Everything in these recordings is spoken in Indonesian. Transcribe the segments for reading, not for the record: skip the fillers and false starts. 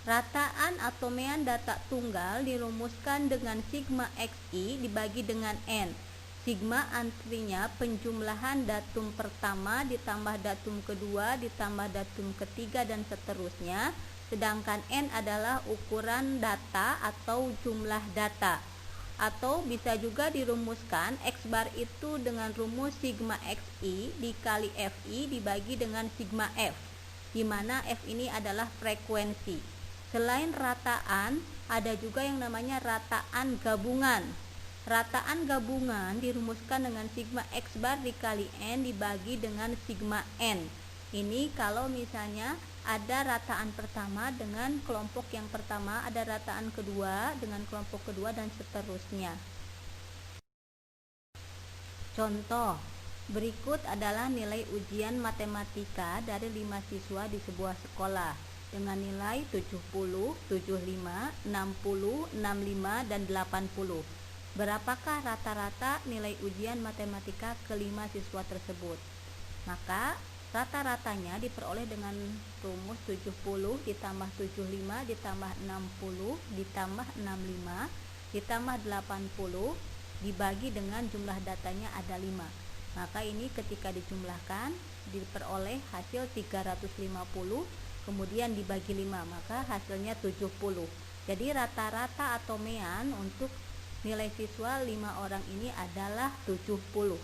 Rataan atomean data tunggal dirumuskan dengan sigma xi dibagi dengan n. Sigma artinya penjumlahan datum pertama ditambah datum kedua ditambah datum ketiga dan seterusnya. Sedangkan n adalah ukuran data atau jumlah data. Atau bisa juga dirumuskan X bar itu dengan rumus sigma xi dikali fi dibagi dengan sigma f, di mana f ini adalah frekuensi. Selain rataan, ada juga yang namanya rataan gabungan. Rataan gabungan dirumuskan dengan sigma X bar dikali n dibagi dengan sigma n. Ini kalau misalnya ada rataan pertama dengan kelompok yang pertama, ada rataan kedua dengan kelompok kedua, dan seterusnya. Contoh, berikut adalah nilai ujian matematika dari 5 siswa di sebuah sekolah dengan nilai 70, 75, 60, 65, dan 80. Berapakah rata-rata nilai ujian matematika kelima siswa tersebut? Maka rata-ratanya diperoleh dengan rumus 70 ditambah 75 ditambah 60 ditambah 65 ditambah 80 dibagi dengan jumlah datanya ada 5. Maka ini ketika dijumlahkan diperoleh hasil 350, kemudian dibagi 5, maka hasilnya 70. Jadi rata-rata atomean untuk nilai siswa 5 orang ini adalah 70.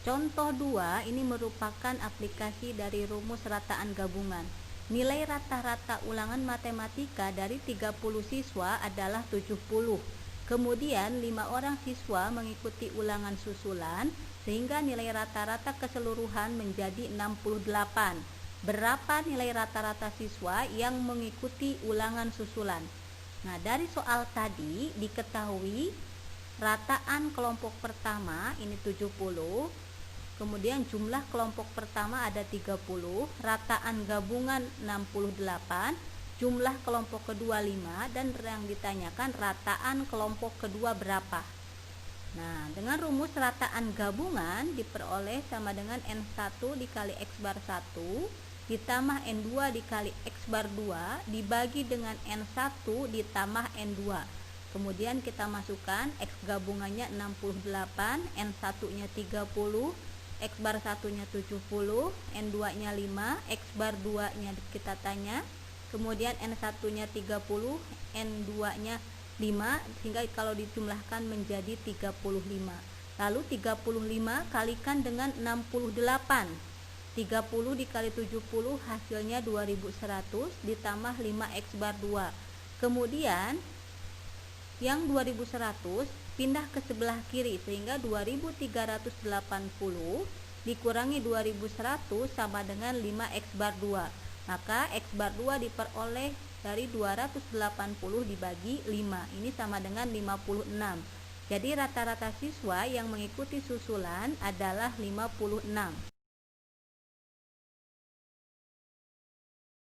Contoh 2 ini merupakan aplikasi dari rumus rataan gabungan. Nilai rata-rata ulangan matematika dari 30 siswa adalah 70. Kemudian 5 orang siswa mengikuti ulangan susulan sehingga nilai rata-rata keseluruhan menjadi 68. Berapa nilai rata-rata siswa yang mengikuti ulangan susulan? Nah, dari soal tadi diketahui rataan kelompok pertama ini 70. Kemudian jumlah kelompok pertama ada 30, rataan gabungan 68, jumlah kelompok kedua 5, dan yang ditanyakan rataan kelompok kedua berapa. Nah, dengan rumus rataan gabungan diperoleh sama dengan N1 dikali X bar 1 ditambah N2 dikali X bar 2 dibagi dengan N1 ditambah N2. Kemudian kita masukkan X gabungannya 68, N1 nya 30, X bar 1-nya 70, N2-nya 5, X bar 2-nya kita tanya, kemudian N1-nya 30, N2-nya 5, sehingga kalau dijumlahkan menjadi 35. Lalu 35 kalikan dengan 68. 30 dikali 70 hasilnya 2100 ditambah 5 X bar 2. Kemudian yang 2100 pindah ke sebelah kiri sehingga 2380 dikurangi 2100 sama dengan 5 X bar 2. Maka X bar 2 diperoleh dari 280 dibagi 5. Ini sama dengan 56. Jadi rata-rata siswa yang mengikuti susulan adalah 56.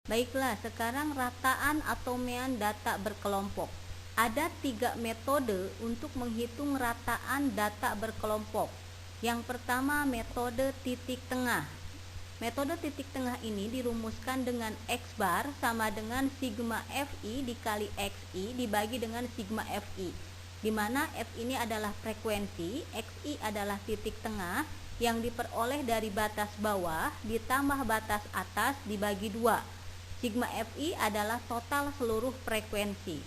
Baiklah, sekarang rataan atomean data berkelompok. Ada 3 metode untuk menghitung rataan data berkelompok. Yang pertama, metode titik tengah. Metode titik tengah ini dirumuskan dengan X bar sama dengan sigma Fi dikali Xi dibagi dengan sigma Fi, di mana F ini adalah frekuensi, Xi adalah titik tengah yang diperoleh dari batas bawah ditambah batas atas dibagi 2. Sigma Fi adalah total seluruh frekuensi.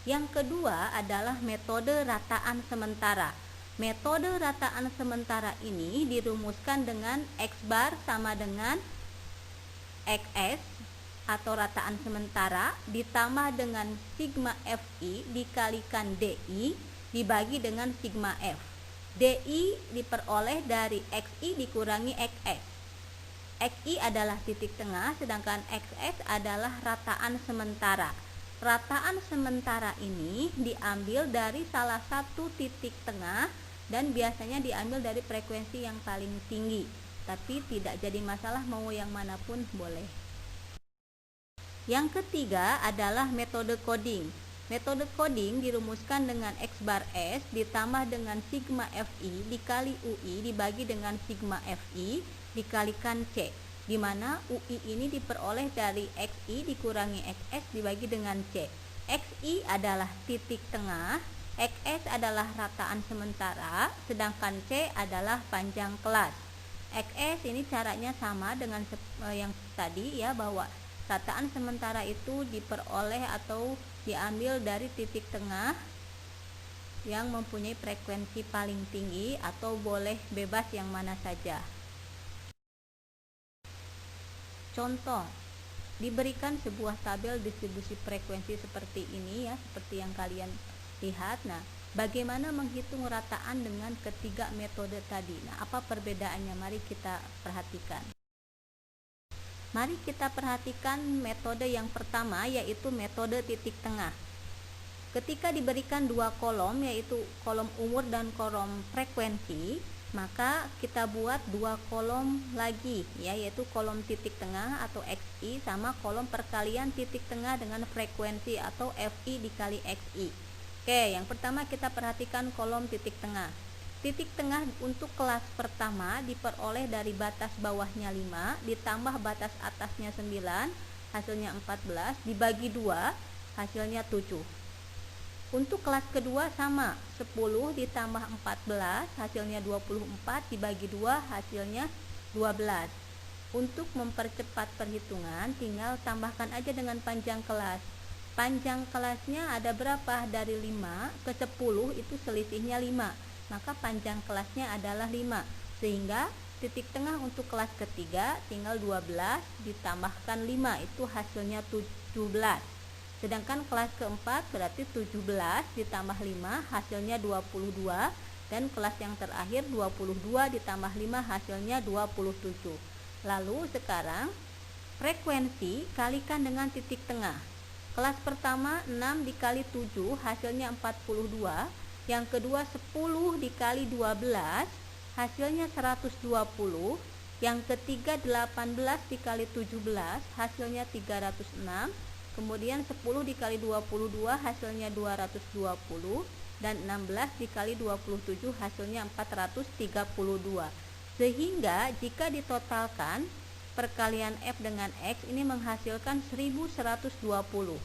Yang kedua adalah metode rataan sementara. Metode rataan sementara ini dirumuskan dengan X bar sama dengan Xs atau rataan sementara ditambah dengan sigma Fi dikalikan Di dibagi dengan sigma F. Di diperoleh dari Xi dikurangi Xs. Xi adalah titik tengah sedangkan Xs adalah rataan sementara. Rataan sementara ini diambil dari salah satu titik tengah dan biasanya diambil dari frekuensi yang paling tinggi, tapi tidak jadi masalah mau yang manapun boleh. Yang ketiga adalah metode coding. Metode coding dirumuskan dengan X bar S ditambah dengan sigma Fi dikali UI dibagi dengan sigma Fi dikalikan C. di mana UI ini diperoleh dari XI dikurangi XS dibagi dengan C. XI adalah titik tengah, XS adalah rataan sementara, sedangkan C adalah panjang kelas. XS ini caranya sama dengan yang tadi ya, bahwa rataan sementara itu diperoleh atau diambil dari titik tengah yang mempunyai frekuensi paling tinggi, atau boleh bebas yang mana saja. Contoh, diberikan sebuah tabel distribusi frekuensi seperti ini ya, seperti yang kalian lihat. Nah, bagaimana menghitung rataan dengan ketiga metode tadi? Nah, apa perbedaannya? Mari kita perhatikan. Mari kita perhatikan metode yang pertama, yaitu metode titik tengah. Ketika diberikan dua kolom, yaitu kolom umur dan kolom frekuensi, maka kita buat dua kolom lagi ya, yaitu kolom titik tengah atau XI sama kolom perkalian titik tengah dengan frekuensi atau FI dikali XI. Oke, yang pertama kita perhatikan kolom titik tengah. Titik tengah untuk kelas pertama diperoleh dari batas bawahnya 5 ditambah batas atasnya 9, hasilnya 14, dibagi 2, hasilnya 7. Untuk kelas kedua sama, 10 ditambah 14 hasilnya 24, dibagi 2 hasilnya 12. Untuk mempercepat perhitungan, tinggal tambahkan aja dengan panjang kelas. Panjang kelasnya ada berapa? Dari 5 ke 10 itu selisihnya 5, maka panjang kelasnya adalah 5. Sehingga titik tengah untuk kelas ketiga tinggal 12 ditambahkan 5, itu hasilnya 17. Sedangkan kelas keempat berarti 17 ditambah 5 hasilnya 22, dan kelas yang terakhir 22 ditambah 5 hasilnya 27. Lalu sekarang frekuensi kalikan dengan titik tengah. Kelas pertama 6 dikali 7 hasilnya 42, yang kedua 10 dikali 12 hasilnya 120, yang ketiga 18 dikali 17 hasilnya 306, kemudian 10 dikali 22 hasilnya 220, dan 16 dikali 27 hasilnya 432. Sehingga jika ditotalkan perkalian F dengan X ini menghasilkan 1120.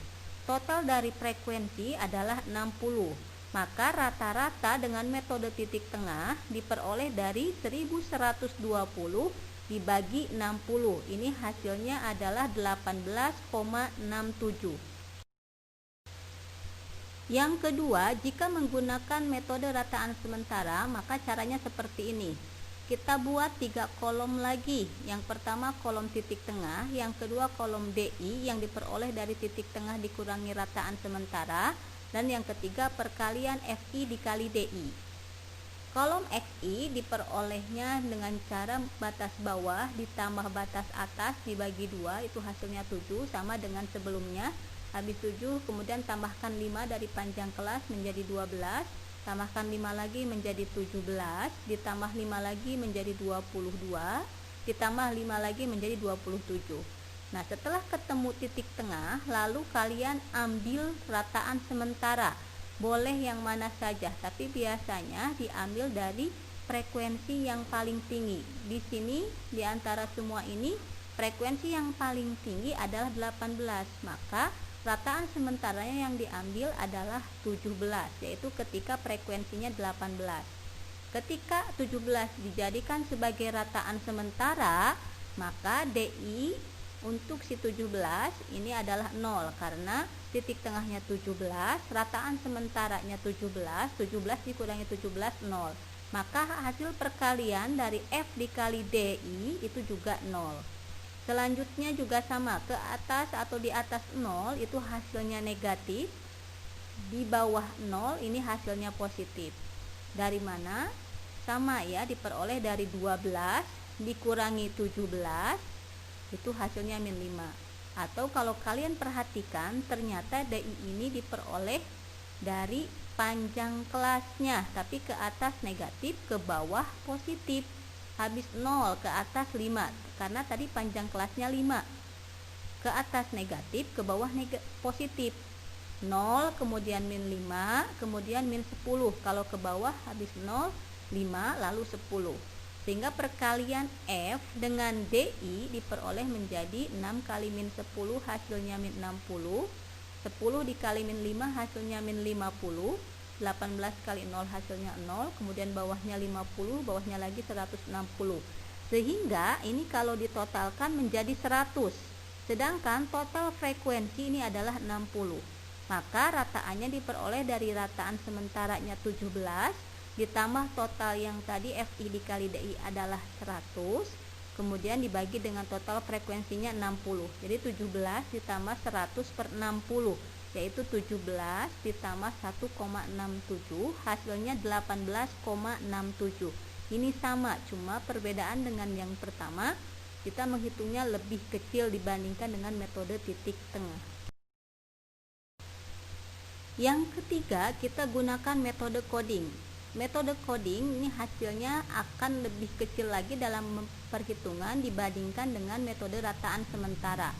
Total dari frekuensi adalah 60. Maka rata-rata dengan metode titik tengah diperoleh dari 1120 dibagi 60. Ini hasilnya adalah 18,67. Yang kedua, jika menggunakan metode rataan sementara, maka caranya seperti ini. Kita buat 3 kolom lagi. Yang pertama kolom titik tengah, yang kedua kolom DI yang diperoleh dari titik tengah dikurangi rataan sementara, dan yang ketiga perkalian FI dikali DI. Kolom XI diperolehnya dengan cara batas bawah ditambah batas atas dibagi 2, itu hasilnya 7, sama dengan sebelumnya. Habis 7 kemudian tambahkan 5 dari panjang kelas menjadi 12, tambahkan 5 lagi menjadi 17, ditambah 5 lagi menjadi 22, ditambah 5 lagi menjadi 27. Nah, setelah ketemu titik tengah, lalu kalian ambil rataan sementara. Boleh yang mana saja, tapi biasanya diambil dari frekuensi yang paling tinggi. Di sini di antara semua ini frekuensi yang paling tinggi adalah 18, maka rataan sementaranya yang diambil adalah 17, yaitu ketika frekuensinya 18. Ketika 17 dijadikan sebagai rataan sementara, maka DI untuk si 17 ini adalah 0, karena titik tengahnya 17, rataan sementaranya 17, 17 dikurangi 17, 0. Maka hasil perkalian dari F dikali DI itu juga 0. Selanjutnya juga sama, ke atas atau di atas 0 itu hasilnya negatif, di bawah 0 ini hasilnya positif. Dari mana? Sama ya, diperoleh dari 12 dikurangi 17, itu hasilnya min 5. Atau kalau kalian perhatikan, ternyata DI ini diperoleh dari panjang kelasnya, tapi ke atas negatif, ke bawah positif. Habis 0, ke atas 5, karena tadi panjang kelasnya 5. Ke atas negatif, ke bawah positif. 0, kemudian min 5, kemudian min 10. Kalau ke bawah habis 0, 5, lalu 10. Sehingga perkalian F dengan DI diperoleh menjadi 6 kali min 10 hasilnya min 60, 10 dikali min 5 hasilnya min 50, 18 kali 0 hasilnya 0, kemudian bawahnya 50, bawahnya lagi 160. Sehingga ini kalau ditotalkan menjadi 100. Sedangkan total frekuensi ini adalah 60. Maka rataannya diperoleh dari rataan sementaranya 17 ditambah total yang tadi FI dikali DI adalah 100, kemudian dibagi dengan total frekuensinya 60. Jadi 17 ditambah 100 per 60, yaitu 17 ditambah 1,67, hasilnya 18,67. Ini sama, cuma perbedaan dengan yang pertama, kita menghitungnya lebih kecil dibandingkan dengan metode titik tengah. Yang ketiga, kita gunakan metode coding. Metode coding ini hasilnya akan lebih kecil lagi dalam perhitungan dibandingkan dengan metode rataan sementara.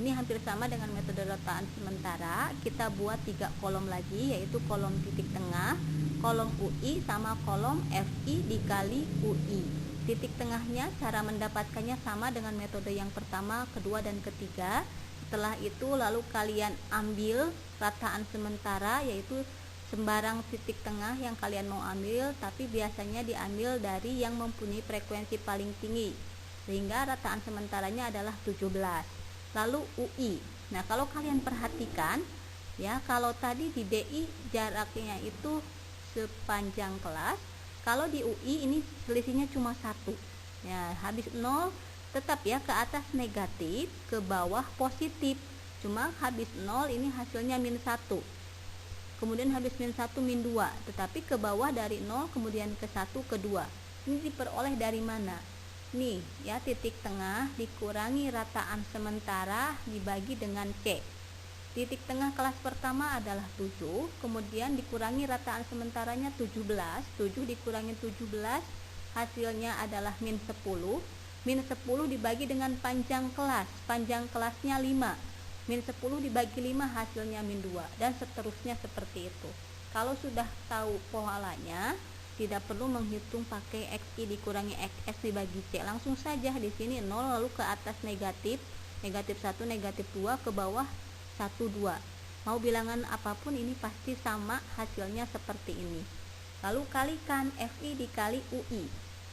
Ini hampir sama dengan metode rataan sementara. Kita buat 3 kolom lagi, yaitu kolom titik tengah, kolom UI sama kolom FI dikali UI. Titik tengahnya cara mendapatkannya sama dengan metode yang pertama, kedua, dan ketiga. Setelah itu lalu kalian ambil rataan sementara, yaitu sembarang titik tengah yang kalian mau ambil, tapi biasanya diambil dari yang mempunyai frekuensi paling tinggi, sehingga rataan sementaranya adalah 17. Lalu UI. Nah, kalau kalian perhatikan ya, kalau tadi di DI jaraknya itu sepanjang kelas, kalau di UI ini selisihnya cuma 1. Ya, habis 0 tetap ya ke atas negatif, ke bawah positif. Cuma habis 0 ini hasilnya min 1. Kemudian habis min 1 min 2, tetapi ke bawah dari 0 kemudian ke 1 ke 2. Ini diperoleh dari mana? Nih ya, titik tengah dikurangi rataan sementara dibagi dengan C. Titik tengah kelas pertama adalah 7, kemudian dikurangi rataan sementaranya 17, 7 dikurangi 17 hasilnya adalah min 10. Min 10 dibagi dengan panjang kelas, panjang kelasnya 5. Min 10 dibagi 5 hasilnya min 2, dan seterusnya seperti itu. Kalau sudah tahu polanya, tidak perlu menghitung pakai XI dikurangi XS dibagi C. Langsung saja di sini 0, lalu ke atas negatif, negatif 1, negatif 2, ke bawah 1, 2. Mau bilangan apapun ini pasti sama, hasilnya seperti ini. Lalu kalikan FI dikali UI.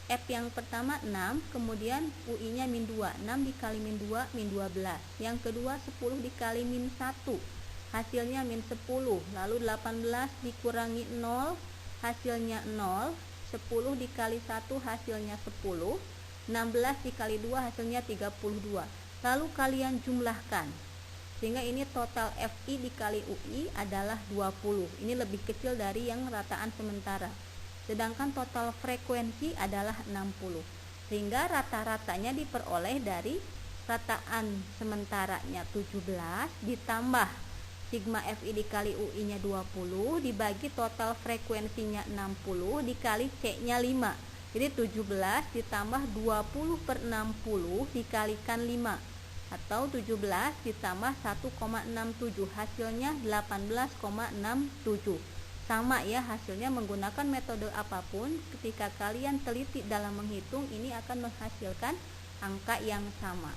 F yang pertama 6, kemudian UI-nya min 2, 6 dikali min 2, min 12. Yang kedua 10 dikali min 1, hasilnya min 10. Lalu 18 dikurangi 0, hasilnya 0. 10 dikali 1 hasilnya 10. 16 dikali 2 hasilnya 32. Lalu kalian jumlahkan, sehingga ini total FI dikali UI adalah 20. Ini lebih kecil dari yang rataan sementara. Sedangkan total frekuensi adalah 60, sehingga rata-ratanya diperoleh dari rataan sementaranya 17 ditambah sigma FI dikali UI-nya 20 dibagi total frekuensinya 60 dikali C-nya 5. Jadi 17 ditambah 20 per 60 dikalikan 5, atau 17 ditambah 1,67, hasilnya 18,67. Sama ya, hasilnya menggunakan metode apapun, ketika kalian teliti dalam menghitung ini akan menghasilkan angka yang sama.